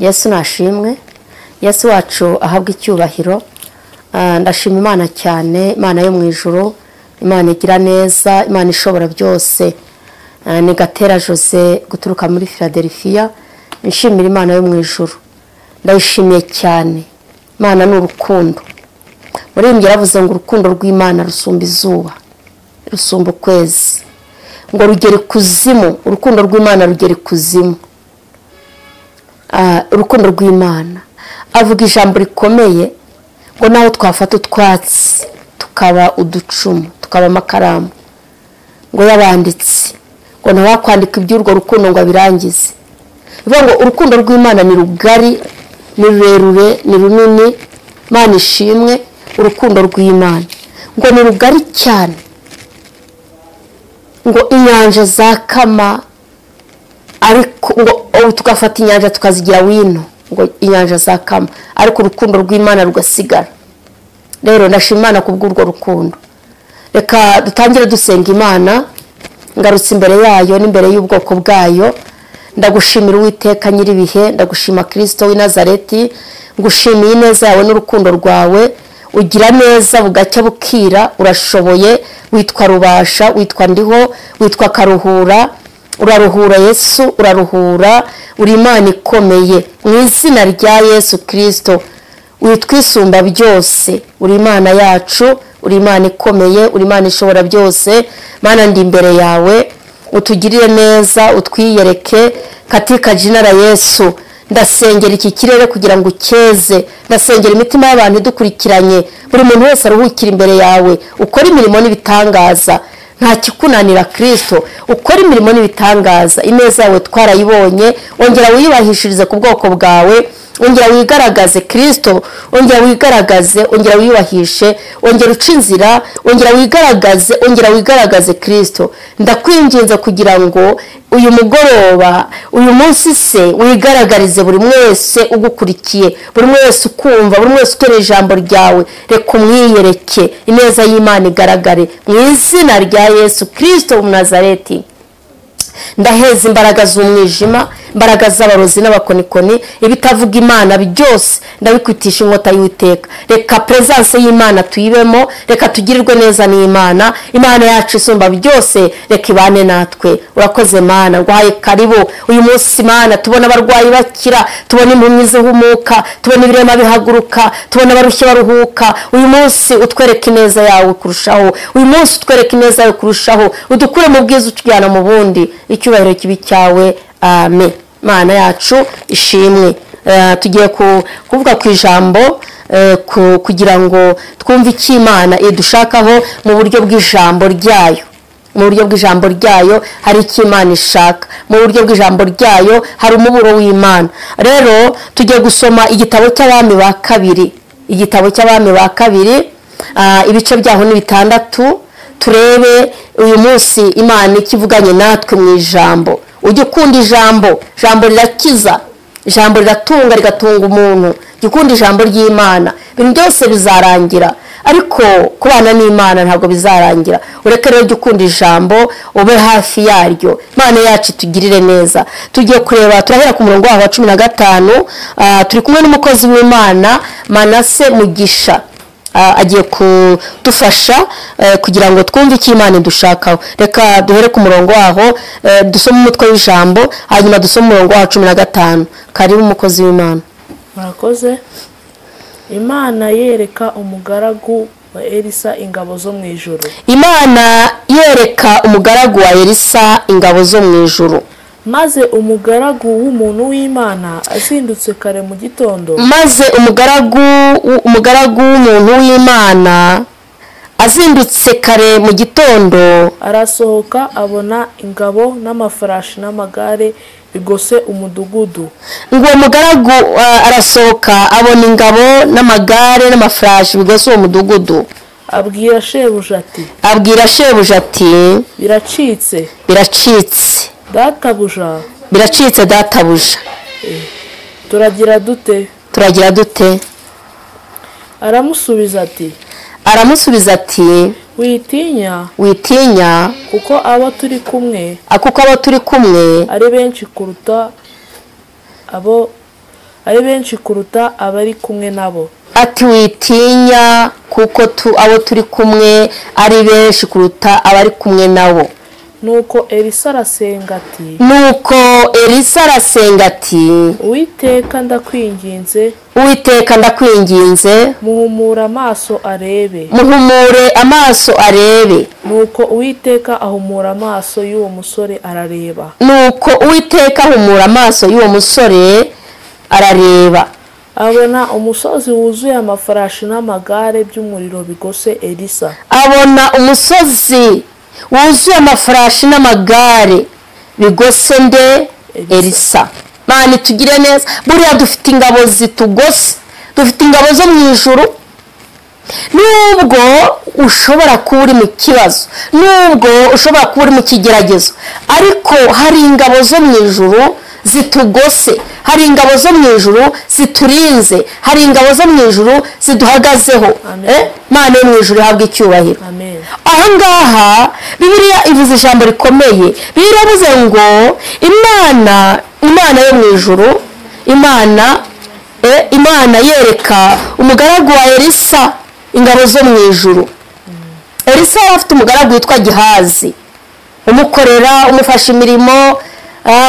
Yesu nashimwe, Yesu wacu ahabwa icyubahiro. Ndashima Imana cyane, Imana yo mu ijuru, Imana igira neza, Imana ishobora byose. Ni Gatera Jose guturuka muri Philadelphia. Nshimira Imana yo mu ijuru, ndayishimiye cyane. Imana ni urukundo. Muri yaravuze ngo urukundo rw'Imana rusumba izuba, rusumba ukwezi, ngo rugere kuzimu. Urukundo rw'Imana rugere kuzimu. Urukundo rw'Imana avuga ijambo rikomeye ngo naho twafata utwatsi tukaba uducumu, tukaba amakaramu, ngo yabanditse ngo ntawakwandika iby'urwo rukundo ngo abirangize. Bivuga ngo urukundo rw'Imana ni rugari, ni rurerure, ni runini. Imana ishimwe. Urukundo rw'Imana ngo ni rugari cyane, ngo inyanja zakama, ariko ngo tugafata inyanja tukazigira wino, ngo inyanja zakama, ariko urukundo rw'Imana rugasigara. Rero ndashima Imana kubw'urwo rukundo. Reka dutangire dusenga Imana. Ngarutse imbere yayo n'imbere y'ubwoko bwayo. Ndagushimira Uwiteka nyiribihe, ndagushima Kristo w'i Nazareti, ngushimiye neza yawe n'urukundo rwawe. Ugira neza bugacya bukira, urashoboye, witwa Rubasha, witwa Ndiho, witwa Karuhura. Uraruhura Yesu, uraruhura, uri Imana ikomeye. Mu izina rya Yesu Kristo witwisumba byose, uri Imana yacu, uri Imana ikomeye, uri Imana ishobora byose. Mana ndi imbere yawe, utugirire neza, utwiyereke katika jina la Yesu. Ndasengera iki kirere kugira ngo ukeze, ndasengera imitima y'abantu idukurikiranye, buri muntu wese aruhukira imbere yawe, ukora imirimo n'ibitangaza. Nta kikunanira Kristo, ukora imirimo n'ibitangaza. Ineza yawe twarayibonye, ongera wiyubahishirize ku bwoko bwawe, ongera wigaragaze Kristo, ongera wigaragaze, ongera wiyubahishe, ongera uca inzira, ongera wigaragaze Kristo. Ndakwinginze kugira ngo uyu mugoroba, uyu munsi se wigaragarize buri mwese ugukurikiye, buri mwese ukumva, buri mwese utora ijambo ryawe. Reka umwiyereke, ineza y'Imana igaragare mu izina rya Yesu Kristo w'i Nazareti. Ndaheza imbaraga z'umwijima, imbaraga z'abarozi n'abakonikoni, ibitavuga Imana byose ndabikwitisha inkota y'Uwiteka. Reka presence y'Imana tuyibemo, reka tugirirwe neza n'Imana. Imana yacu isumba byose, reka ibane natwe. Urakoze Mana, nguhaye karibu uyu munsi Mana. Tubona abarwayi bakira, tubona impumyi zihumuka, tubona ibirema bihaguruka, tubona abarushye baruhuka. Uyu munsi utwereke ineza yawe kurushaho, uyu munsi utwereke ineza yawe kurushaho, udukure mu bwiza utujyana mu bundi. Icyubahiro kibi cyawe. Amen. Mana yacu ishimwe. Tugiye kuvuga ku ijambo kugira ngo twumve icyo Imana idushakaho mu buryo bw'ijambo ryayo. Mu buryo bw'ijambo ryayo hari icyo Imana ishaka, mu buryo bw'ijambo ryayo hari umuburo w'Imana. Rero tugiye gusoma igitabo cy'Abami ba kabiri, igitabo cy'Abami ba kabiri, ibice byaho ni 6. Turebe uyu munsi Imana ikivuganye natwe mu ijambo. Ujye ukunda ijambo, ijambo rirakiza, ijambo riratunga, rigatunga umuntu. Gikunda ijambo ry'Imana, ibintu byose bizarangira, ariko kubana n'Imana ntabwo bizarangira. Ureke rero gukunda ijambo, ube hafi yaryo. Imana yacu tugirire neza. Tugiye kureba, turahera ku murongo wa 15. Turi kumwe n'umukozi w'Imana Manase Mugisha. Agiye kudufasha kugira ngo twumve icyo Imana idushakaho. Reka duhere ku murongo waho, dusome umutwe w'ijambo, hanyuma dusome umurongo wa 15. Karibu umukozi w'Imana. Murakoze. Imana yereka umugaragu wa Elisa ingabo zo mu ijuru. Imana yereka umugaragu wa Elisa ingabo zo mu ijuru. Maze umugaragu w'umuntu w'Imana azindutse kare mu gitondo. Maze umugaragu w'umuntu w'Imana azindutse kare mu gitondo, arasohoka abona ingabo n'amafarashi n'amagare bigose umudugudu. Ngo umugaragu arasohoka abona ingabo n'amagare n'amafarashi bigose uwo mudugudu. Abwira shebuja ati biracitse databuja. Turagira dute? Aramusubiza ati witinya kuko abo turi kumwe ari benshi kuruta abo ari benshi kuruta abari kumwe nabo. ati witinya kuko abo turi kumwe ari benshi kuruta abari kumwe nabo. Nuko Elisa arasenga ati Uwiteka ndakwinginze muhumure amaso arebe. Nuko Uwiteka ahumura amaso y'uwo musore arareba. Abona umusozi wuzuye amafarashi n'amagare by'umuriro bigose Elisa. Elisa. Mani tugire neza. Buriya dufite ingabo zitugose. Dufite ingabo zo mu ijuru. Nubwo ushobora kuba uri mu kibazo, nubwo ushobora kuba uri mu kigeragezo, ariko hari ingabo zo mu ijuru zitugose, hari ingabo zo mu ijuru ziturinze, hari ingabo zo mu ijuru ziduhagazeho. Mana yo mu ijuru ihabwe icyubahiro. Aha ngaha Bibiliya ivuze ijambo rikomeye. Biravuze ngo Imana yo mu ijuru, Imana yereka umugaragu wa Elisa ingabo zo mu ijuru. Elisa yari afite umugaragu witwa Gihazi, umukorera, umufasha imirimo,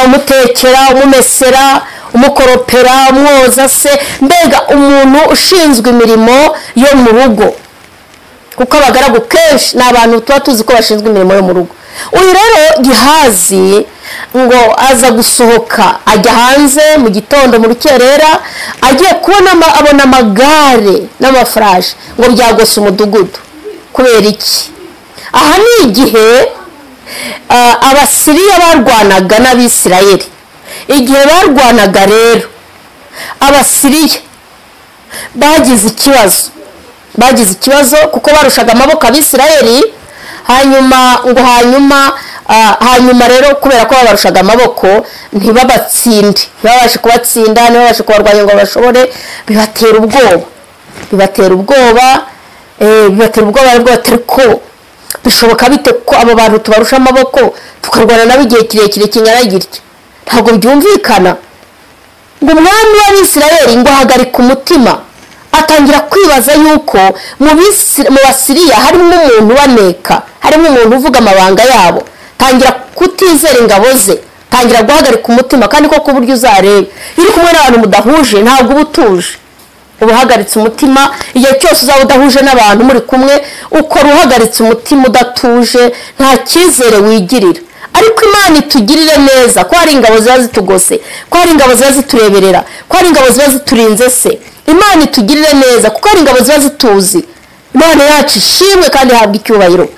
umutekera, umumesera, umukoropera, umwoza se, mbega umuntu ushinzwe imirimo yo mu rugo. Kuko abagaragu kenshi ni abantu tuba tuzi ko bashinzwe imirimo yo mu rugo. Uyu rero Gihazi ngo aza gusohoka ajya hanze mu gitondo mu rukerera, agiye kubona abona amagare n'amafarashi ngo byagose umudugudu. Kubera iki? Aha ni igihe Abasiriya barwanaga n'Abisirayeli. Igihe barwanaga rero Abasiriya bagize ikibazo kuko barushaga amaboko Abisirayeli. Hanyuma rero kubera ko babarushaga amaboko ntibabashe kubatsinda, ntibabashe kubarwanya ngo bashobore, bibatera ubwoba ariko bishoboka bite ko abo bantu tubarusha amaboko tukarwana nabo igihe kirekire kingana gitya? Ntabwo byumvikana. Ngo umwami w'Abisirayeli ngo ahagarika umutima, atangira kwibaza yuko mu Basiriya harimo umuntu ubaneka, harimo umuntu uvuga amabanga yabo. Tangira kutizera ingabo ze, tangira guhagarika umutima, kandi ko ku buryo uzarebe iri kumwe n'abantu mudahuje ntabwo ubutuje. Ubuhagaritse umutima igihe cyose uzaba udahuje n'abantu muri kumwe, ukora uhagaritse umutima udatuje, nta cyizere wigirira. Ariko Imana itugirire neza ko hari ingabo ziba zitugose, ko hari ingabo ziba zitureberera, ko hari ingabo ziba ziturinze se. Imana itugirire neza kuko hari ingabo ziba zituzi. Imana yacu ishimwe kandi ihabwa icyubahiro.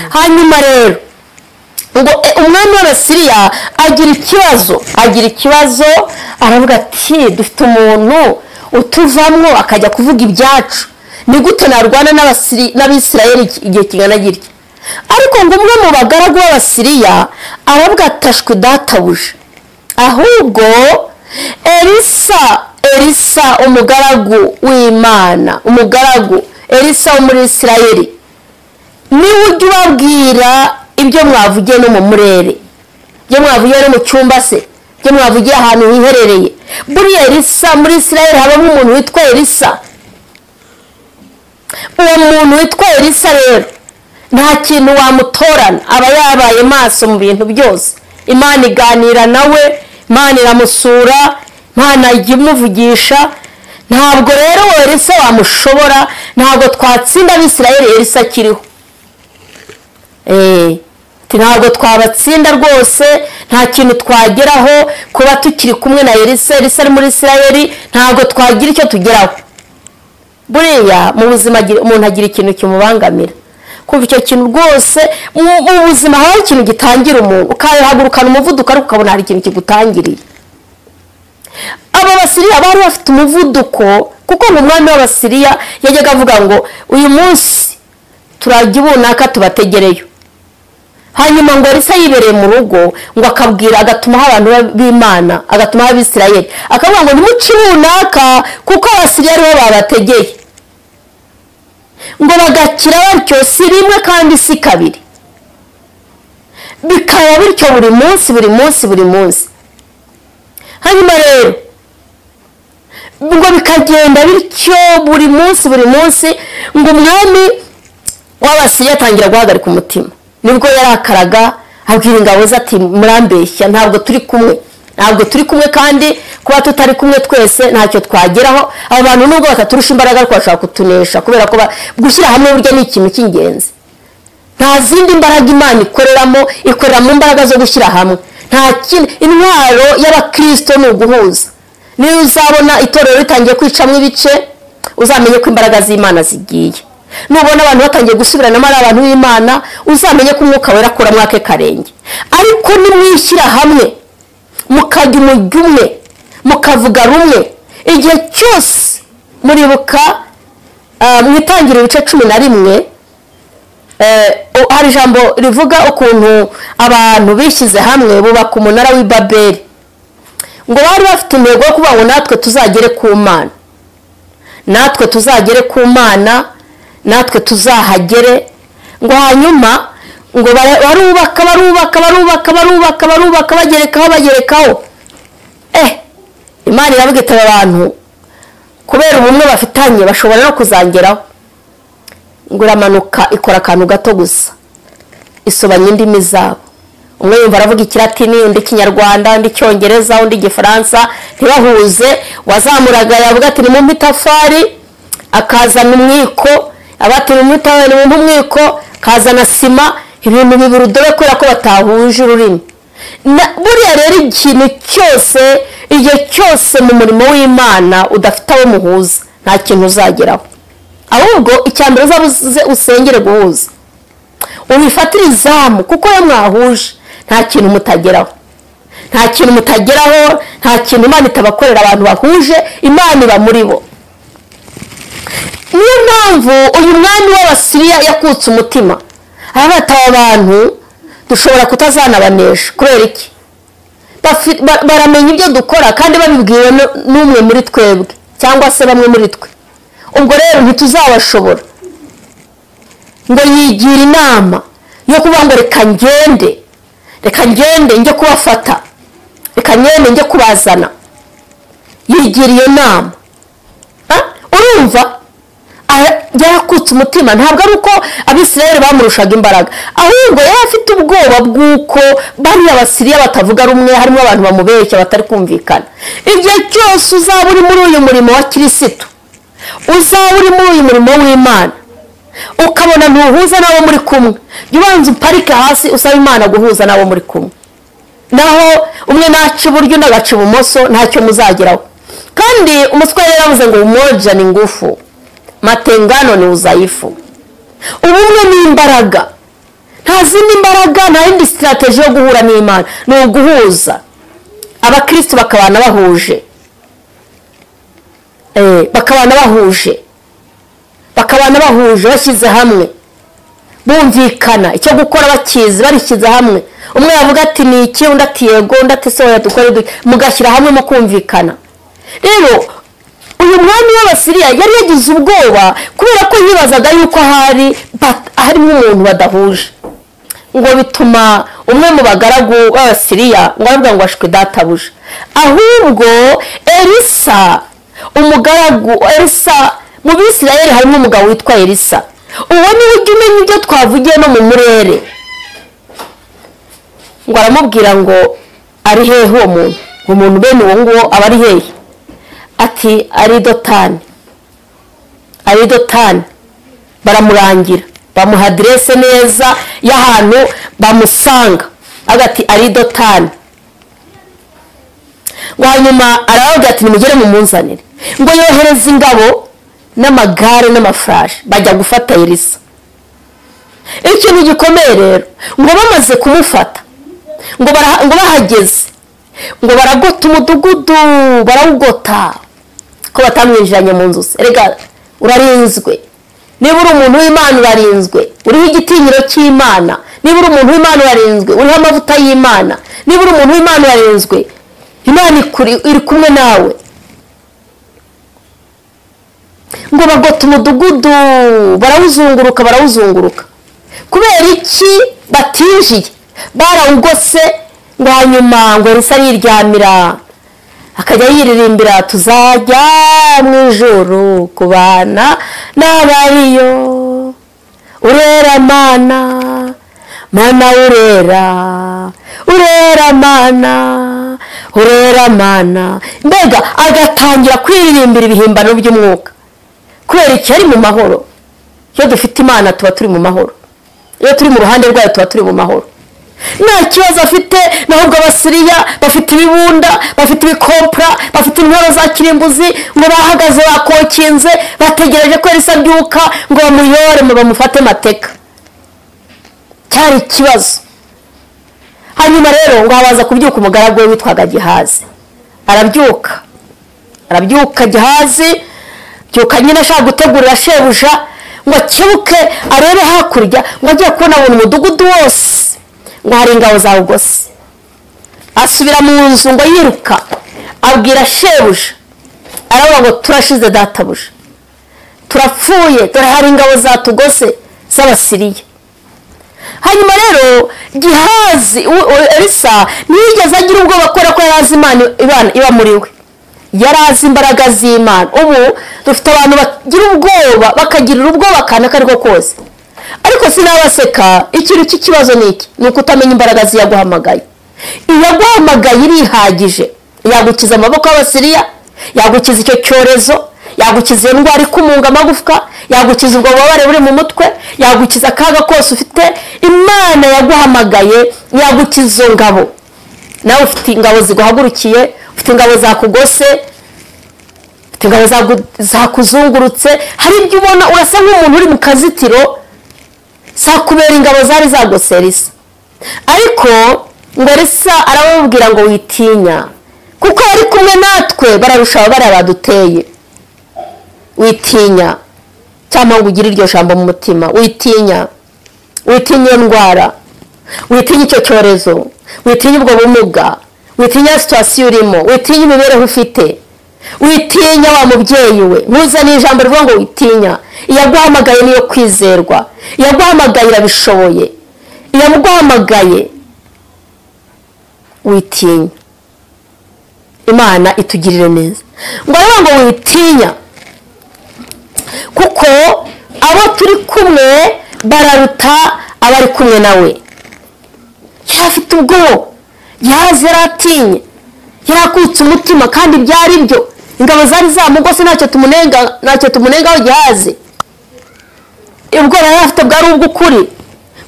Hanyuma rero ngo umwami w'Abasiriya agira ikibazo aravuga ati dufite umuntu utuvamwo akajya kuvuga ibyacu, ni gute narwana n'Abisirayeli igihe kingana gitya? Ariko ngo umwe mu bagaragu b'Abasiriya aravuga atashwe databuja, ahubwo Elisa umugaragu w'Imana, Elisa wo muri Isirayeli niwe ujya ubabwira ibyo mwavugiye no mu murere, ibyo mwavugiye no mu cyumba se, ibyo mwavugiye ahantu hiherereye. Buriya Elisa muri Isirayeli habamo umuntu witwa Elisa. Uwo muntu witwa Elisa rero nta kintu wamutorana, aba yabaye maso mu bintu byose. Imana iganira nawe, Imana iramusura, Imana ijya imuvugisha. Ntabwo rero Elisa wamushobora, ntabwo twatsinda Abisirayeli Elisa akiriho. Ntabwo twabatsinda rwose, nta kintu twageraho kuba tukiri kumwe na Elisa ari muri Isirayeli, ntabwo twagira icyo tugeraho. Buriya mu buzima umuntu agira ikintu kimubangamira, kumva icyo kintu rwose mu buzima hari ikintu gitangira umuntu, ukahagurukana umuvuduko ariko ukabona hari ikintu kigutangiriye. Aba Basiriya bari bafite umuvuduko kuko umwami w'Abasiriya yajyaga avuga ngo uyu munsi turajya ubunaka tubategereyo. Hanyuma ngo Elisa yibereye mu rugo ngo akabwira, agatumaho abantu b'Imana, agatumaho Abisirayeli, akavuga ngo nimuci bunaka kuko Abasiriya aribo babategeye. Ngo bagakira batyo si rimwe kandi si kabiri, bikaba bityo buri munsi. Hanyuma rero ngo bikagenda bityo buri munsi ngo umwami w'Abasiriya atangira guhagarika umutima. Nibwo yarakaraga abwira ingabo ze ati murambeshya, ntabwo turi kumwe kandi kuba tutari kumwe twese ntacyo twageraho. Abantu nubwo bataturusha imbaraga ariko bashaka kutunesha, kubera ko gushyira hamwe burya ni ikintu cy'ingenzi. Nta zindi mbaraga Imana ikorera mu mbaraga zo gushyira hamwe. Nta kindi. Intwaro y'Abakristo ni uguhuza. Niyo uzabona itorero ritangiye kwicamo ibice, uzamenye ko imbaraga z'Imana zigiye. Nubona abantu batangiye gusubiranamo ari abantu b'Imana, uzamenye ko Umwuka Wera akora mwake karenge. Ariko nimwishyira hamwe mukajya umujyo umwe, mukavuga rumwe, igihe cyose muribuka mwitangirira ibice 11, hari ijambo rivuga ukuntu abantu bishyize hamwe bubaka umunara w'i Babeli. Ngo bari bafite intego yo kuvuga ngo natwe tuzagere ku Mana, natwe tuzahagere. Ngo hanyuma ngo barubaka bagerekaho. Imana iravuga iti abantu kubera ubumwe bafitanye bashobora no kuzangeraho. Ngo iramanuka ikora akantu gato gusa, isobanya indimi zabo. Umwe yumva aravuga Ikilatini, undi Kinyarwanda, undi Cyongereza, undi Gifaransa, ntibahuze. Wazamuraga yavuga ati ni mu itafari, akazana umwiko, abati mu itafari mu mwiko, kazana sima, ibintu bibiri dore kubera ko batahuje ururimi. Buriya rero igihe cyose mu murimo w'Imana udafite abo muhuza nta kintu uzageraho. Ahubwo icyambere uzabuze usengere guhuza, ubifatire izamu, kuko iyo mwahuje nta kintu mutageraho. Nta kintu Imana itabakorera abantu bahuje. Imana iba muri bo. Niyo mpamvu uyu mwami w'Abasiriya yakutse umutima, arabataba abantu dushobora kutazanabanesha. Kubera iki? Baramenya ibyo dukora kandi babibwiwe n'umwe muri twebwe cyangwa se bamwe muri twe. Ubwo rero ntituzabashobora. Ngo yigira inama yo kuvuga ngo reka ngende njye kubafata, reka ngende njye kubazana. Yigira iyo nama. Urumva yarakutse umutima. Ntabwo ari uko Abisirayeli bamurushaga imbaraga, ahubwo yari afite ubwoba bw'uko bari Abasiriya batavuga rumwe, harimo abantu bamubeshya batari kumvikana. Igihe cyose uzaba uri muri uyu murimo wa Kirisitu, uzaba uri muri uyu murimo w'Imana, ukabona ntuhuza n'abo muri kumwe, jya ubanza uparike hasi usaba Imana guhuza n'abo muri kumwe. Naho umwe naca iburyo undi agaca ibumoso ntacyo muzageraho. Kandi Umuswahili yaravuze ngo umoja ni ngufu, matengano ni udhaifu. Ubumwe ni imbaraga, nta zindi mbaraga, nta yindi strategy yo guhura n'Imana, ni uguhuza. Abakristo bakabana bahuje, bakabana bahuje bashyize hamwe, bumvikana icyo gukora bakizi, barishyize hamwe. Umwe yavuga ati ni iki, undi ati yego, undi ati se dukore duke, mugashyira hamwe mu kumvikana. Rero uyu mwami w'Abasiriya yari yagize ubwoba kubera ko yibazaga yuko harimo umuntu badahuje. Ngo bituma umwe mu bagaragu b'Abasiriya ngo aravuga ngo ashwe databuja. Ahubwo Elisa, umugaragu Elisa, mu Bisirayeli harimo umugabo witwa Elisa. Uwo niwe ujya umenya ibyo twavugiye no mu murere. Ngo aramubwira ngo ari hehe uwo muntu, umuntu bene uwo nguwo aba ari hehe? Ati ari Dotani. Baramurangira, bamuha adresse neza y'ahantu bamusanga, agati ari Dotani. Ngo hanyuma aravuga ati nimugere mu munzanire. Ngo yohereza ingabo n'amagare n'amaflash bajya gufata Elisa. Ikintu gikomeye rero, ngo bamaze kumufata, ngo bahageze, ngo baragota umudugudu, barawugota ko batamwinjiranye mu nzu. Erega urarinzwe, niba uri umuntu w'Imana urarinzwe, uriho igitinyiro cy'Imana. Niba uri umuntu w'Imana urarinzwe, uriho amavuta y'Imana. Niba uri umuntu w'Imana urarinzwe, Imana iri kumwe nawe. Ngo bagota umudugudu, barawuzunguruka. Kubera iki batinjiye? Barawugose. Ngo hanyuma ngo Elisa yiryamira akajya yiririmbira tuzajya mu ijuru kubana n'abariyo urera mana mana urera mana urera mana mbega agatangira kwiririmbira ibihimbano by'umwuka kubera icyo ari mu mahoro. Iyo dufite Imana tuba turi mu mahoro, iyo turi mu ruhande rwayo tuba turi mu mahoro, nta kibazo afite. Nahubwo abasiriya bafite ibibunda, bafite ibikompra, bafite intwaro za kirimbuzi, ngo bahagaze bakokinze bategereje ko Elisa abyuka ngo bamuyore ngo bamufate mateka. Cyari ikibazo. Hanyuma rero ngo habaza kubyuka umugaragu we witwaga Gehazi. Arabyuka Gehazi byuka nyine ashaka gutegurira shebuja ngo akebuke arebe hakurya, ngo agiye kubona abona umudugudu wose ngo hari ingabo za ugose. Asubira mu nzu ngo yiruka abwira shebuja, aravuga ngo turashize databuja, turapfuye, dore hari ingabo zatugose z'abasiriya. Hanyuma rero Gehazi Elisa ntiyigeze agira ubwoba kubera ko yari azi Imana iba muri we, yari azi imbaraga z'Imana. Ubu dufite abantu bagira ubwoba, bakagirira ubwoba akantu ako ariko kose, ariko sinabaseka. Ikintu cy'ikibazo ni iki, ni ukutamenya imbaraga ziyaguhamagaye. Iyaguhamagaye irihagije, yagukiza amaboko y'abasiriya, yagukiza icyo cyorezo, yagukiza iyo ndwara ikumunga amagufwa, yagukiza ubwo bubabare buri mu mutwe, yagukiza akaga kose ufite. Imana yaguhamagaye yagukiza izo ngabo. Nawe ufite ingabo ziguhagurukiye, ufite ingabo zakugose, ufite ingabo zakuzungurutse. Hari ibyo ubona urasa nk'umuntu uri mu kazitiro, sakubera ingabo zari zagose Elisa. Ariko ngo Elisa arababwira ngo witinya, kuko ari kumwe natwe, bararusha bari baduteye. Witinya, cyangwa ngo ugire iryo jambo mu mutima. Witinya iyo ndwara, witinya icyo cyorezo, witinya ubwo bumuga, witinya situasiyo urimo, witinya imibereho ufite, witinya wa mubyeyi we. Ntuzane ijambo rivuga ngo witinya. Iyaguhamagaye niyo kwizerwa, iyaguhamagaye irabishoboye, iyaguhamagaye witinya. Imana itugirire neza. Ngo aravuga ngo witinya, kuko abo turi kumwe bararuta abari kumwe nawe. Yarafite ubwoba, yaratinye, yarakutse umutima, kandi byari byo. Ingabo zari zamugose, ntacyo tumunengaho Gehazi. Ubwo yari afite bwari ubw'ukuri,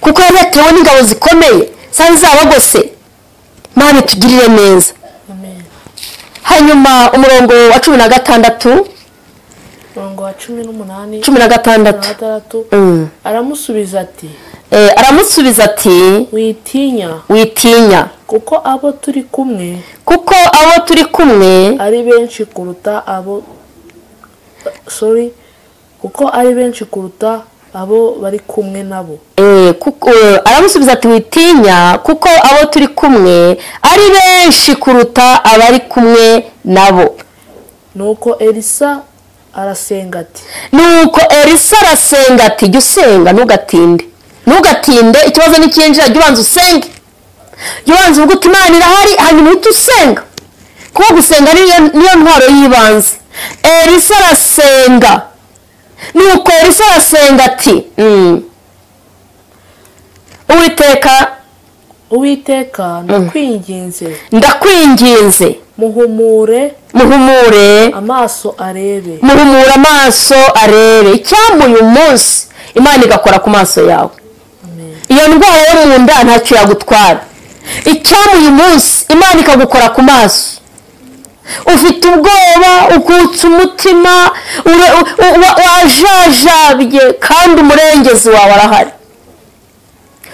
kuko yari yatewe n'ingabo zikomeye zari zabagose. Imana itugirire neza. Hanyuma umurongo wa 16, umurongo wa 18, 16 aramusubiza ati witinya, kuko abo turi kumwe ari benshi kuruta abo bari kumwe nabo. Aramusubiza ati witinya, kuko abo turi kumwe ari benshi kuruta abari kumwe nabo. Nuko Elisa arasenga ati jya usenga, ntugatinde. Ikibazo nikinjira, jya ubanza usenge, jya ubanza uvuga uti Imana irahari, hanyuma uhite usenga, kuko gusenga niyo ntwaro y'ibanze. Elisa arasenga. Nuko Elisa arasenga ati Uwiteka ndakwinginze muhumure amaso arebe. Icyampa uyu munsi Imana igakora ku maso yawe. Iyo ndwara yo mu nda ntacyo yagutwara. Icyampa uyu munsi Imana ikagukora ku maso. Ufite ubwoba, ukutse umutima, wajajabye, kandi umurengezi wawe arahari.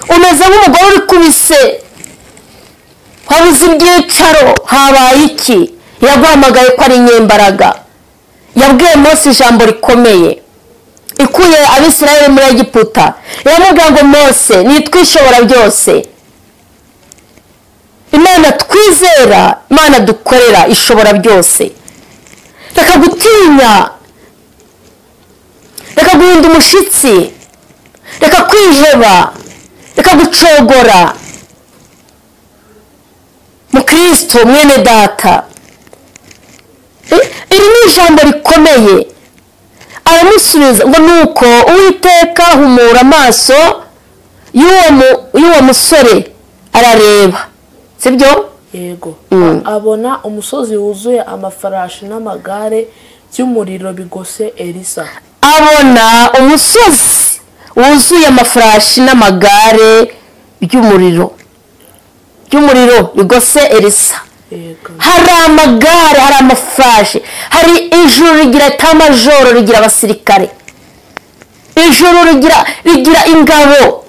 Umeze nk'umugore uri kubise, wabuze ibyicaro, habaye iki? Yaguhamagaye ko ari inyembaraga. Yabwiye Mose ijambo rikomeye, ikuye Abisirayeli muri Egiputa. Yaramubwira ngo Mose, nitwishobora byose. Imana twizera, Imana dukorera ishobora byose. Reka gutinya, reka guhinda umushitsi, reka kwiheba, reka gucogora. Mukristo mwene data, iri ni ijambo rikomeye. Aramusubiza ngo nuko Uwiteka ahumura amaso y'uwo musore arareba, sibyo? yego. Abona umusozi wuzuye amafarashi n'amagare by'umuriro bigose Elisa. Abona umusozi wuzuye amafarashi n'amagare by'umuriro bigose Elisa. yego. Hari amagare, hari amafarashi, hari ijuru rigira tamajoro, rigira abasirikare, ijuru rigira ingabo.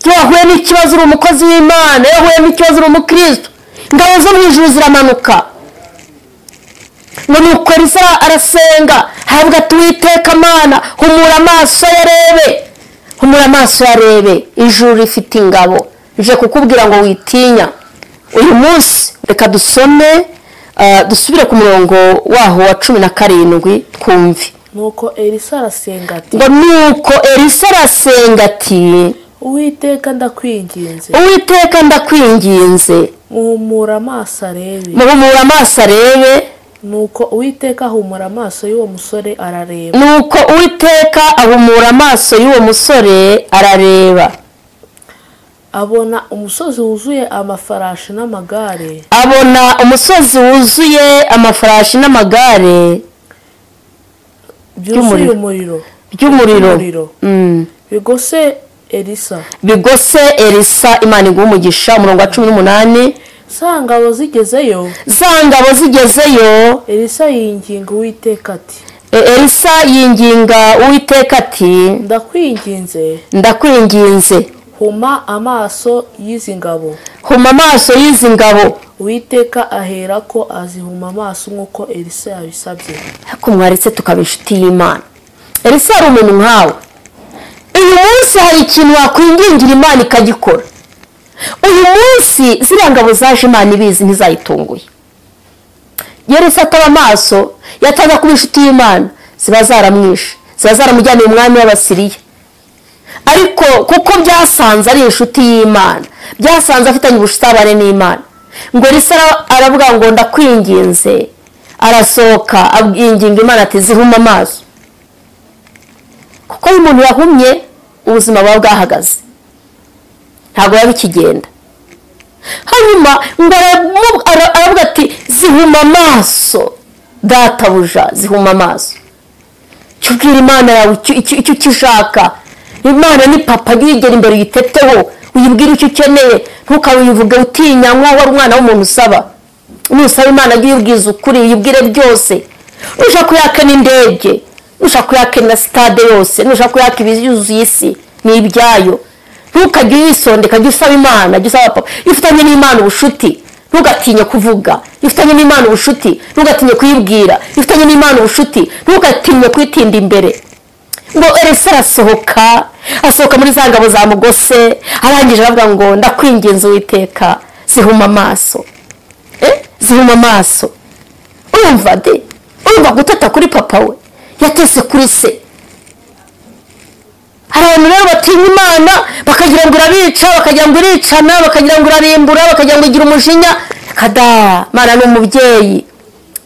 Iyo wahuye n'ikibazo uri umukozi w'Imana, iyo wahuye n'ikibazo uri umukristo, ingabo zo mu ijuru ziramanuka. ngo nuko Elisa arasenga havuga ati Uwiteka Mana humura amaso yarebe, humura amaso yarebe, ijuru rifite ingabo. Nje kukubwira ngo witinya. Uyu munsi reka dusome dusubire ku murongo waho wa 17 twumve. Nuko Elisa arasenga ati, ngo nuko Elisa arasenga ati Uwiteka ndakwinginze, Uwiteka ndakwinginze, muhumura amaso arebe. muhumura amaso arebe. Nuko Uwiteka ahumura amaso y'uwo musore arareba. Nuko Uwiteka ahumura amaso y'uwo musore arareba. Abona umusozi wuzuye amafarashi n'amagare. Abona umusozi wuzuye amafarashi n'amagare byuzuye umuriro. by'umuriro. Bigose Elisa. Bigose Elisa. Imana iguha umugisha. Umurongo wa 18. Za ngabo zigezeyo. Elisa yinginga Uwiteka ati. Elisa yinginga Uwiteka ati, ndakwinginze huma amaso y'izi ngabo. Huma amaso y'izi ngabo. Uwiteka ahera ko azihuma amaso nk'uko Elisa yabisabye. Ko mwaretse tukaba inshuti y'Imana. Elisa ari umuntu nkawe. Uyu munsi hari ikintu wakwingingira Imana ikagikora. Uyu munsi ziriya ngabo zaje Imana ibizi ntizayitunguye. Elisa ataba amaso yataza kuba inshuti y'Imana, ziba zaramwishe, ziba zaramujyaniye umwami w'Abasiriya. Ariko kuko byasanze ari inshuti y'Imana, byasanze afitanye ubusabane n'Imana, ngo Elisa aravuga ngo ndakwinginze, arasohoka abwinginga Imana ati zihuma amaso. Kuko uyu muntu yahumye ubuzima bwa bwahagaze, ntabwo yabikigenda. Hanyuma ngo aravuga ati zihuma amaso databuja, zihuma amaso. Cyubwira Imana yawe icyo ukishaka. Imana ni papa, yigera imbere uyiteteho, uyibwira icyo ukeneye, ntukawivuge utinya nk'aho ari umwana w'umuntu usaba. Nusaba Imana ajye uyibwiza ukuri, uyibwire byose. Nushaka kuyaka n'indege, nushaka kuyaka na stade yose, nushaka kuyaka ibiyuzuye isi ni ibyayo. Ntukajye uyisondeka, jya usaba Imana, jya usaba papa. Ifitanye n'Imana ubushuti, ntugatinye kuvuga. Ifitanye n'Imana ubushuti, ntugatinye kuyibwira. Ifitanye n'Imana ubushuti, ntugatinye kwitinda imbere. Ngo Elisa asohoka muri za ngabo za mugose, arangije aravuga ngo ndakwinginze Uwiteka zihuma amaso. Zihuma amaso. Urumva gutata kuri papa we, yatese kuri se. Hari abantu rero batinya Imana, bakagira ngo irabica, bakagira ngo iricana, bakagira ngo irarimbura, bakagira ngo igira umujinya. Kada, Mana ni umubyeyi.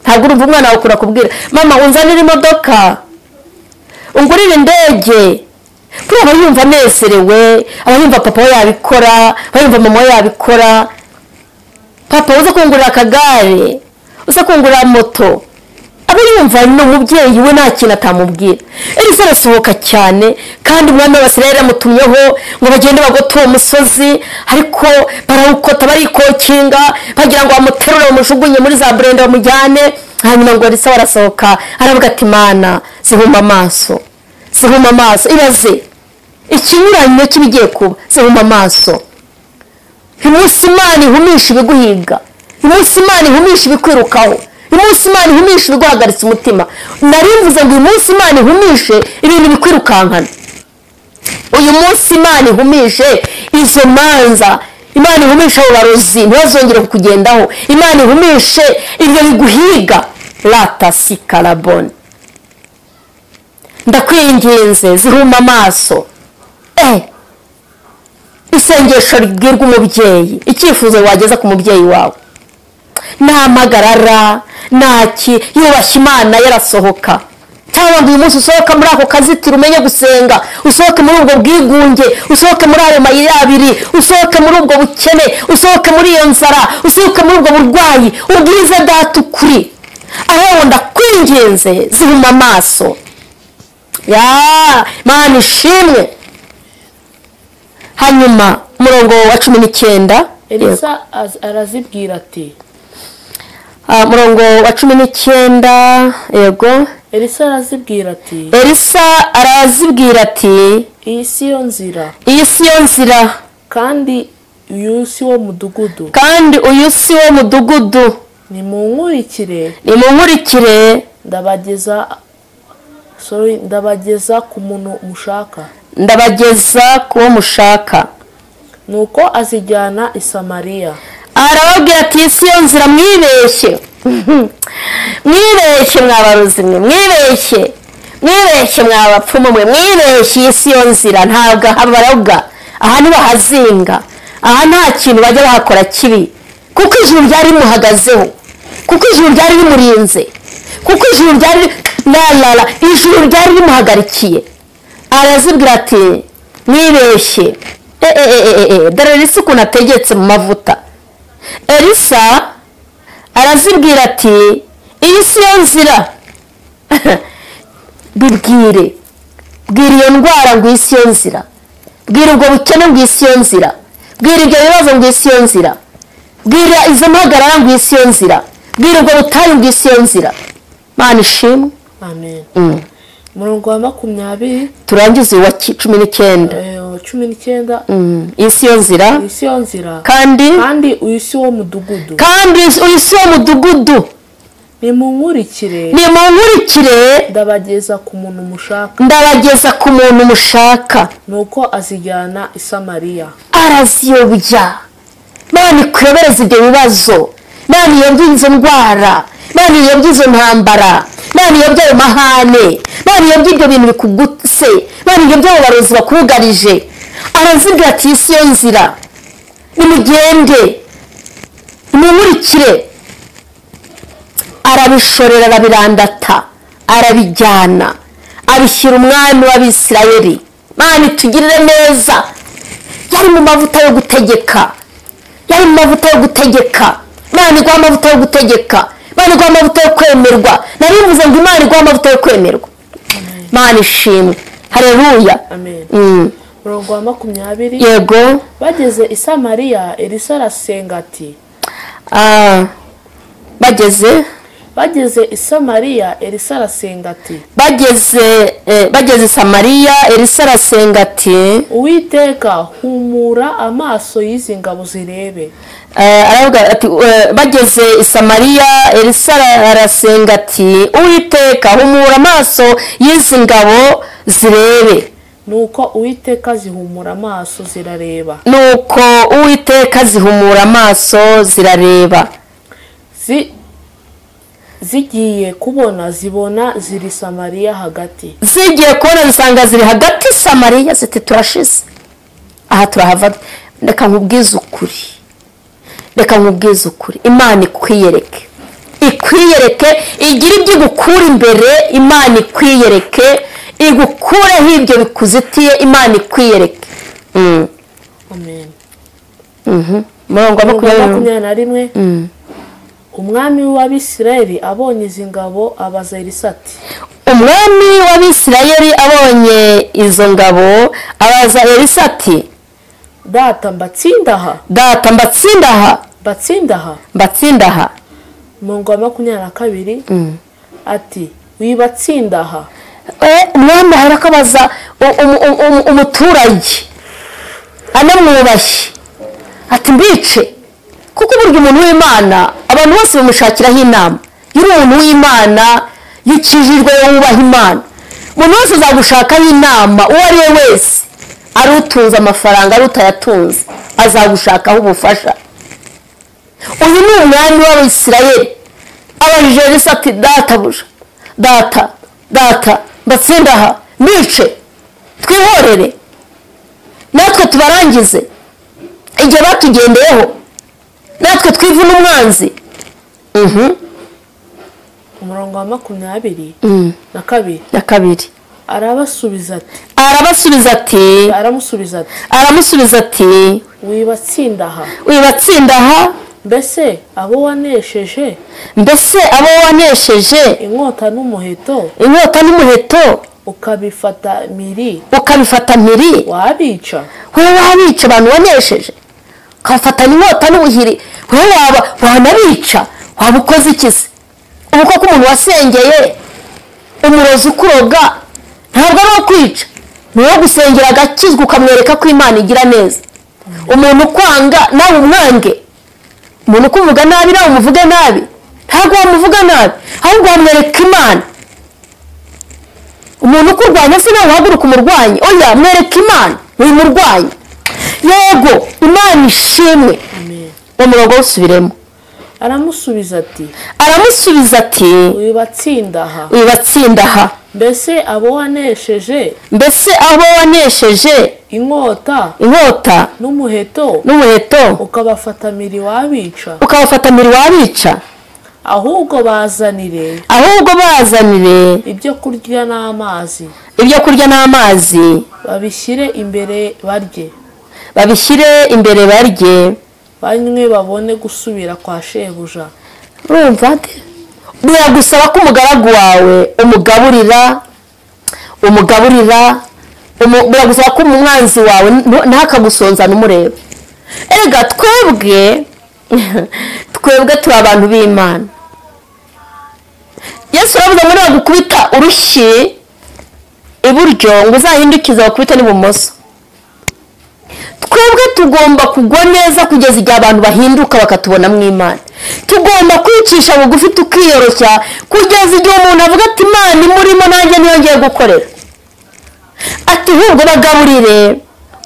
Ntabwo urumva umwana wawe kurakubwira, mama unzanira imodoka, ungurira indege. Kuri aba yumva anezerewe, aba yumva papa we yabikora, aba yumva mama we yabikora. Papa uza kungurira akagare, uza kungurira moto, aba yumva ni umubyeyi we nta kintu atamubwira. Elisa arasohoka cyane, kandi umwami w'Abasirayeli yamutumyeho ngo bagende bagote uwo musozi, ariko barawukota barikokinga, bagira ngo bamuterure bamujugunye muri za burenda bamujyane. Hanyuma ngo Elisa arasohoka aravuga ati Mana zihuma amaso, zihuma amaso. Ibaze ikinyuranyo kibigiye kuba, zihuma amaso. Umunsi Imana ihumisha ibiguhiga, umunsi Imana ihumisha ibikwirukaho, umunsi Imana ihumisha ibiguhagaritse umutima. Narimvuze ngo uyu munsi Imana ihumishe ibintu bikwirukankana. Uyu munsi Imana ihumishe izo manza, Imana ihumisha abo barozi ntibazongere kukugendaho, Imana ihumishe ibyo biguhiga. Lata sikarabone. Ndakwinginze zihuma amaso. Isengesho ribwirwa umubyeyi, icyifuzo wageza ku mubyeyi wawe. nta magarara ntaki yubashye Imana yarasohoka. Cyangwa ngo uyu munsi usohoka muri ako kazitiro umenye gusenga, usohoke muri ubwo bwigunge, usohoke muri ayo mayira abiri, usohoke muri ubwo bukene, usohoke muri iyo nzara, usohoke muri ubwo burwayi, ubwize data ukuri. Aho ndakwinginze zihuma amaso. Mana ishimwe. Hanyuma umurongo wa 19 Elisa arazibwira ati, murongo wa 19 yego. Elisa arazibwira ati, Elisa arazibwira ati, iyi si yo nzira, iyi si yo nzira, kandi uyu si wo mudugudu, kandi uyu si wo mudugudu, nimunkurikire, nimunkurikire, ndabageza ku muntu mushaka, ndabageza ku wo mushaka. nuko azijyana i Samariya. Arababwira ati, iyi si yo nzira, mwibeshye. Mwibeshye mwabaruzi mwe, mwibeshye, mwibeshye mwabapfumu mwe, mwibeshye. Iyi si yo nzira, ntabwo habaroga, aha ntibahazinga, aha nta kintu bajya bahakora kibi, kuko ijuru ryari rimuhagazeho, kuko ijuru ryari rimurinze, kuko ijuru ryari ijuru ryari rimuhagarikiye. Arazibwira ati, mwibeshye. Dore Elisa ukuntu ategetse mu mavuta. Elisa arazibwira ati, iyi si yo nzira. Bibwire, bwira iyo ndwara ngo iyi si yo nzira, bwira ubwo bukene ngo iyi si yo nzira, bwira ibyo bibazo ngo iyi si yo nzira, bwira izo mpagarara ngo iyi si yo nzira, bwira ubwo butayu ngo iyi si yo nzira. Mana ishimwe. Amen. Umurongo wa 20 turangize wa 19. 19 iyi si yo nzira, iyi si yo nzira, kandi uyu si wo mudugudu, kandi uyu si wo mudugudu, nimunkurikire, nimunkurikire, ndabageza ku muntu mushaka, ndabageza ku muntu mushaka. nuko azijyana i Samariya. Araziyobya. Mana ikuyobereze ibyo bibazo, Mana iyobye izo ndwara, Mana iyobye izo ntambara, Mana iyobye ayo mahane, Mana iyobye ibyo bintu bikugutse, Mana iyobye abo barozi bakugarije. Arazibwira ati, iyi si yo nzira, nimugende, nimunkurikire. Arabishorera, arabirandata, arabijyana, abishyira umwami w'Abisirayeli. Mana itugirire neza. Yari mu mavuta yo gutegeka, yari mu mavuta yo gutegeka. Mana iguha amavuta yo gutegeka, Mana iguha amavuta yo kwemerwa. Narivuze ngo Imana iguha amavuta yo kwemerwa. Mana ishimwe. Haleluya. Amen. Umurongo wa 20 yego. bageze i Samariya, Elisa arasenga ati, bageze i Samariya, Elisa arasenga ati, bageze Samariya, Elisa arasenga ati, Uwiteka humura amaso y'izi ngabo zirebe. Aravuga ati, bageze i Samariya, Elisa arasenga ati, Uwiteka humura amaso y'izi ngabo zirebe. Nuko Uwiteka zihumura amaso zirareba, nuko Uwiteka zihumura amaso zirareba. Zigiye kubona zibona ziri Samariya hagati, zigiye kubona zisanga ziri hagati Samariya, ziti turashize aha turahava. Reka nkubwize ukuri, reka nkubwize ukuri, Imana ikwiyereke, ikwiyereke, igira ibyo igukura imbere. Imana ikwiyereke, igukureho ibyo bikuzitiye. Imana ikwiyereke. Amen. Murongo wa 21 umwami w'Abisirayeli abonye izi ngabo abaza Elisa ati, umwami w'Abisirayeli abonye izo ngabo abaza Elisa ati, data mbatsindaha, data mbatsindaha, mbatsindaha. Umurongo wa 22 ati, wibatsindaha. umwami arakabaza umuturage anamwubashye ati, mbice. Kuko burya umuntu w'Imana abantu bose bamushakiraho inama. Yuri umuntu w'Imana, yukijijwe, wubaha Imana, umuntu wese azagushakaho inama. Uwo ari we wese, ari utunze amafaranga, ari utayatunze, azagushakaho ubufasha. Uyu ni umwami w'Abisirayeli abajije Elisa ati, databuja, data mbatsindaha, mbice, twihorere, natwe tubarangize igihe batugendeyeho, natwe twivuna umwanzi. umurongo wa 22 na kabiri aramusubiza ati wibatsinda aha mbese abo wanesheje inkota n'umuheto ukabifata mpiri wabica abantu wanesheje ukafatanya inkota n'ubuhiri wanabica waba ukoze iki se ubu koko umuntu wasengeye umurozi ukuroga ntabwo ari uwo kwica ni uwo gusengera agakizwa ukamwereka ko Imana igira neza. Umuntu ukwanga nawe umwange, umuntu ukuvuga nabi nawe umuvuge nabi, ntabwo wamuvuga nabi ahubwo wamwereka Imana. Umuntu ukurwanya se nawe uhaguruka umurwanyi, oya mwereka Imana wimurwanya. Yego Imana ishimwe. Amen. Umurongo usubiremo. Aramusubiza ati wibatsinda aha mbese abo wanesheje inkota n'umuheto ukabafata mpiri wabica ahubwo bazanire ibyo kurya n'amazi babishyire imbere barye banywe babone gusubira kwa shebuja. Urumva biragusaba ko umugaragu wawe umugaburira biragusaba ko umwanzi wawe ntakagusonza n'umureba. Erega twebwe turi abantu b'Imana. Yesu aravuga ngo nagukubita urushyi iburyo ngo uzahindukize bakubita n'ibumoso. Twebwe tugomba kugwa neza kugeza igihe abantu bahinduka bakatubona mu Imana. Tugomba kwicisha bugufi tukiyoroshya kugeza igihe umuntu avuga ati Imana imurimo nanjye niyongeye gukorera. Ati ahubwo bagaburire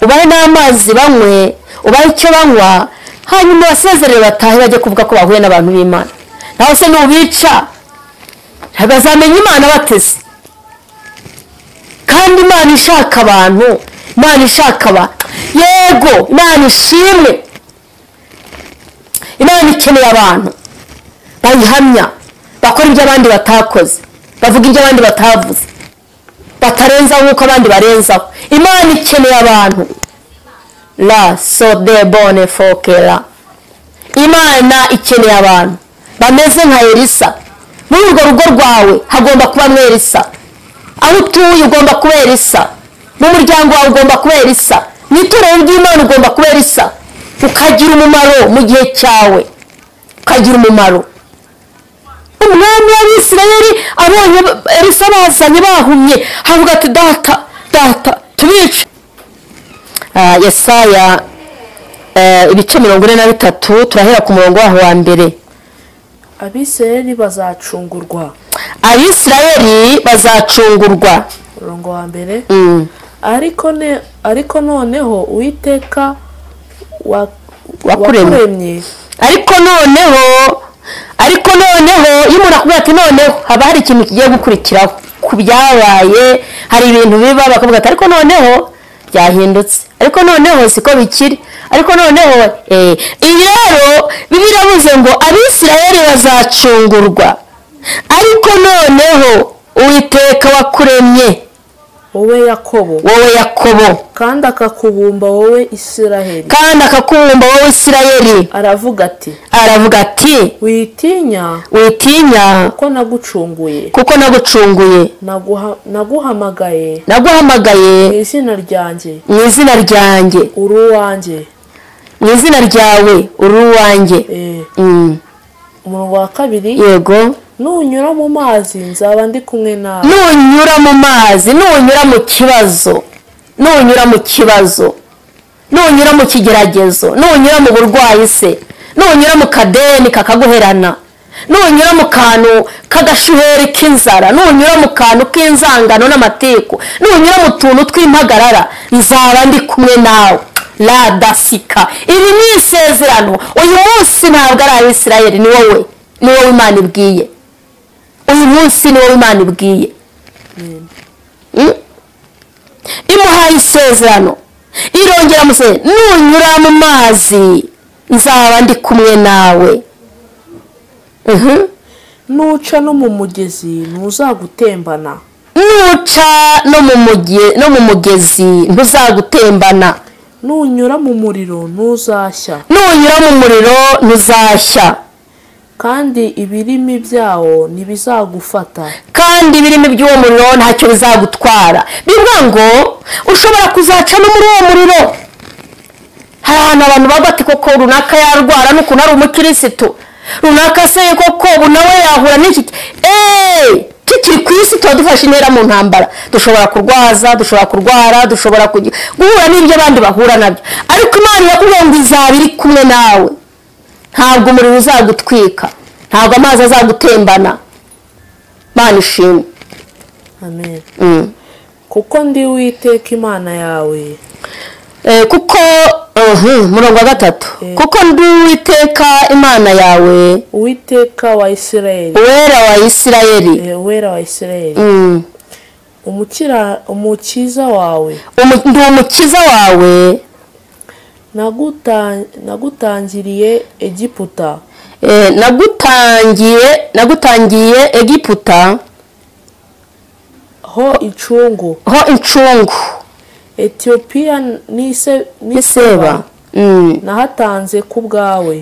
ubahe n'amazi banywe, ubahe icyo banywa, hanyuma basezerere batahe bajye kuvuga ko bahuye n'abantu b'Imana. Naho se nubica bazamenya Imana bateze. Kandi Imana ishaka abantu, Imana ishaka yego Imana ishimwe. Imana ikeneye abantu bayihamya, bakora ibyo abandi batakoze, bavuga ibyo abandi batavuze, batarenzaho nk'uko abandi barenzaho. Imana ikeneye abantu. La so de bonne fokera. Imana ikeneye abantu bameze nka Elisa. Muri urwo rugo rwawe hagomba kuba Elisa. Aho utuye ugomba kuba Elisa. Mu muryango wawe ugomba kuba Elisa. Mu itorero ry'Imana ugomba kuba Elisa. Ukagira umumaro mu gihe cyawe, ukagira umumaro. Umwami w'Abisirayeli abonye Elisa bazanye bahumye, havuga ati data tubice. Yesaya ibice 43 turahera ku murongo waho wa mbere. Abisirayeli bazacungurwa. Murongo wa mbere. Ariko noneho Uwiteka wakuremye. Ariko noneho iyo akubwira ati noneho haba hari ikintu kigiye gukurikiraho ku byabaye, hari ibintu biba bakavuga ati ariko noneho byahindutse, ariko noneho siko bikiri, ariko noneho ibi rero Bibiliya yavuze ngo Abisirayeli bazacungurwa. Ariko noneho Uwiteka wakuremye wowe Yakobo kandi akakubumba wowe Isirayeli. Aravuga ati witinya kuko nagucunguye naguhamagaye mu izina ryanjye uri uwanjye. Umurongo wa kabiri. Yego. Nunyura mu mazi nzaba ndi kumwe nawe. Nunyura mu kibazo, nunyura mu kigeragezo, nunyura mu burwayi se, nunyura mu kadeni kakaguherana, nunyura mu kantu kagashuheri k'inzara, nunyura mu kantu k'inzangano n'amatiku, nunyura mu tuntu tw'impagarara, nzaba ndi kumwe nawe. La dasika. Iri ni isezerano. Uyu munsi ntabwo ari Abisirayeli, ni wowe Imana ibwiye. Uyu munsi ni wowe Imana ibwiye. Imuhaye isezerano, irongera museze nunyura mu mazi nzaba ndi kumwe nawe. nuca no mu mugezi ntuzagutembana, nuca no mu mugezi ntuzagutembana, nunyura mu muriro ntuzashya, kandi ibirimi byawo ntibizagufata, kandi ibirimi by'uwo muriro ntacyo bizagutwara. bivuga ngo ushobora kuzaca no muri uwo muriro. hari ahantu abantu baba bati koko runaka yarwara n'ukuntu ari umukirisitu, runaka se koko ubu nawe yahura n'iki. tukiri ku isi tuba dufashe intera mu ntambara, dushobora kurwaza, dushobora kurwara, dushobora guhura n'ibyo abandi bahura nabyo, ariko Imana irakubwira ngo izaba iri kumwe nawe. ntabwo umuriro uzagutwika, ntabwo amazi azagutembana. Imana ishimwe. amen. kuko ndi Uwiteka Imana yawe, kuko murongo wa 3, kuko ndi Uwiteka Imana yawe, Uwiteka wa Isirayeli, uwera wa Isirayeli, umukiza wawe, ndi umukiza wawe, nagutangiriye Egiputa, nagutangiye Egiputa ho incungu, Etiyopiya n'Iseba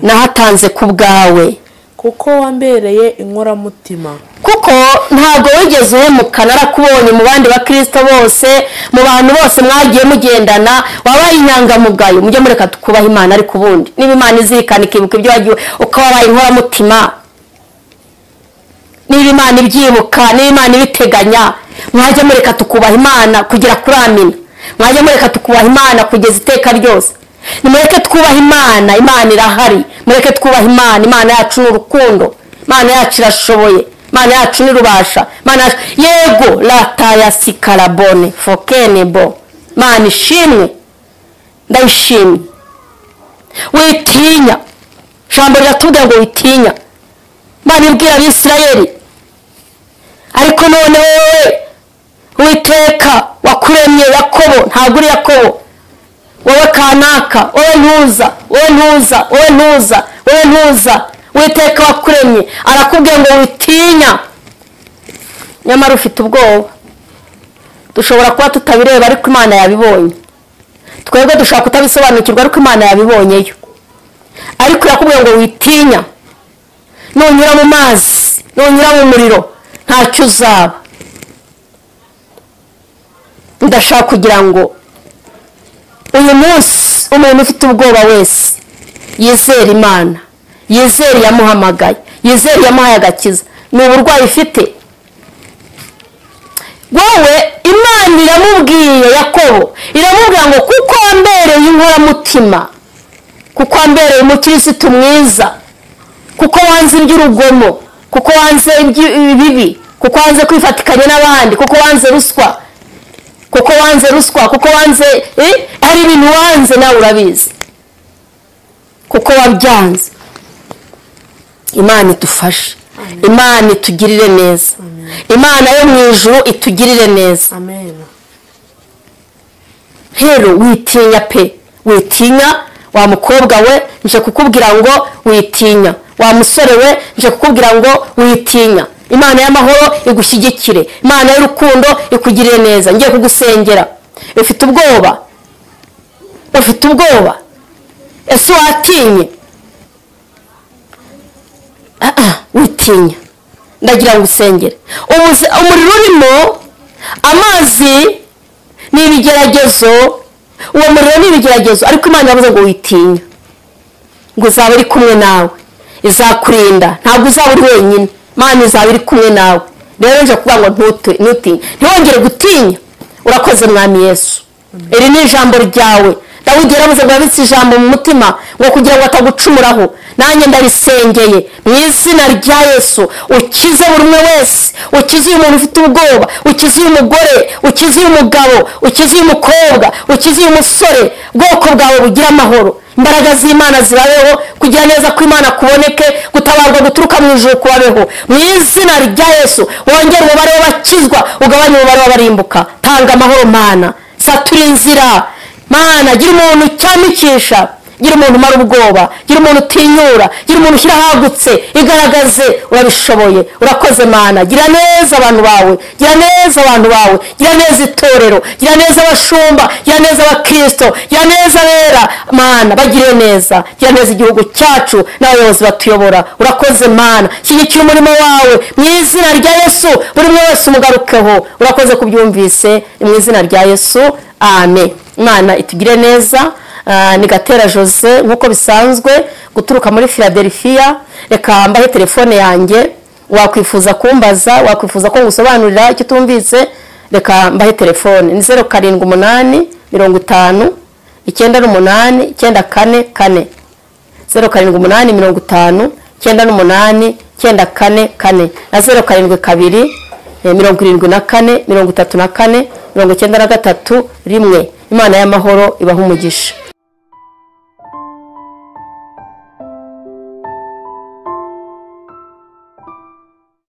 nahatanze ku bwawe, kuko wambereye inkoramutima. kuko ntabwo wigeze uhemuka, narakubonye mu bandi bakristo bose, mu bantu bose mwagiye mugendana, wabaye inyangamugayo. mujye mureka tukubaha Imana, ariko ubundi niba Imana izirikana ikibuka ibyo wagiye uko wabaye inkoramutima, niba Imana ibyibuka, niba Imana ibiteganya, mwajya mureka tukubaha Imana kugera kuri amina, mwajya mureka tukubaha Imana kugeza iteka ryose. nimureke twubaha Imana, Imana irahari. mureke twubaha Imana, Imana yacu ni urukundo, Imana yacu irashoboye, Imana yacu ni rubasha, Imana yacu yego lataya sikarabone fokenebo. Imana ishimwe, ndayishimye. witinya, ijambo riratubwira ngo witinya. Imana ibwira Abisirayeli, ariko none wowe Uwiteka wakuremye Yakobo, ntabwo uri Yakobo, wowe kanaka, wowe ntuza. Uwiteka wakuremye arakubwira ngo witinya, nyamara ufite ubwoba. dushobora kuba tutabireba, ariko Imana yabibonye. twebwe dushobora kutabisobanukirwa, ariko Imana yabibonyeyo. ariko irakubwira ngo witinya, nunyura mu mazi, nunyura mu muriro, ntacyo uzaba. ndashaka kugira ngo uyu munsi umuntu ufite ubwoba wese yizere Imana, yizere yamuhamagaye, yizere yamuhaye agakiza. ni uburwayi ufite wowe, Imana iramubwiye Yakobo, iramubwira ngo kuko wambereye inkoramutima, kuko wambereye umukirisitu mwiza, kuko wanze iby'urugomo, kuko wanze ibibi, kuko wanze kwifatikanya n'abandi, kuko wanze ruswa, kuko wanze hari ibintu wanze, nawe urabizi, kuko wabyanze. Imana idufashe, Imana itugirire neza, Imana yo mu ijuru itugirire neza. rero witinya pe, witinya. wa mukobwa we nje kukubwira ngo witinya, wa musore we nje kukubwira ngo witinya. Imana y'amahoro igushyigikire, Imana y'urukundo ikugirire neza. ngiye kugusengera. ufite ubwoba, ese watinye? witinya, ndagira ngo usengere. umuriro urimo, amazi ni ibigeragezo, uwo muriro ni ibigeragezo, ariko Imana yavuze ngo witinya, ngo uzaba iri kumwe nawe, izakurinda, ntabwo uzaba uri wenyine, Imana izaba iri kumwe nawe. rero nje kuvuga ngo ntutinye, ntiwongere gutinya. urakoze Mwami Yesu, iri ni ijambo ryawe. Dawidi yaravuze ngo yabitse ijambo mu mutima ngo kugira ngo atagucumuraho. nanjye ndarisengeye mu izina rya Yesu, ukize buri umwe wese, ukize uyu muntu ufite ubwoba, ukize uyu mugore, ukize uyu mugabo, ukize uyu mukobwa, ukize uyu musore. Bwoko bwawe bugira amahoro, imbaraga z'Imana zibabeho, kugira neza ko Imana kuboneke, gutabarwa guturuka mu ijuru kubabeho mu izina rya Yesu. wongere umubare w'abakizwa, ugabanye umubare w'abarimbuka. tanga amahoro Mana, satura inzira Mana, gira umuntu cyamikisha gira umuntu umara ubwoba, gira umuntu utinyura, gira umuntu ushyira ahagutse, igaragaze urabishoboye. Urakoze Mana, gira neza abantu bawe, gira neza abantu bawe, gira neza itorero, gira neza abashumba, gira neza abakristo, gira neza abera Mana, bagire neza, gira neza igihugu cyacu n'abayobozi batuyobora. Urakoze Mana, shyigikira umurimo wawe mu izina rya Yesu, buri umwe wese umugarukeho. Urakoze kubyumvise mu izina rya Yesu, amen. Imana itugire neza. Ni Gatera Jose nk'uko bisanzwe guturuka muri Philadelphia. Reka mbahe telefone yanjye, wakwifuza kumbaza, wakwifuza ko ngusobanurira icyo tumvise, reka mbahe telefone. Ni 078 50 98 944 078 50 98 944 na 072 74 34 93 1. Imana y'amahoro ibaha umugisha.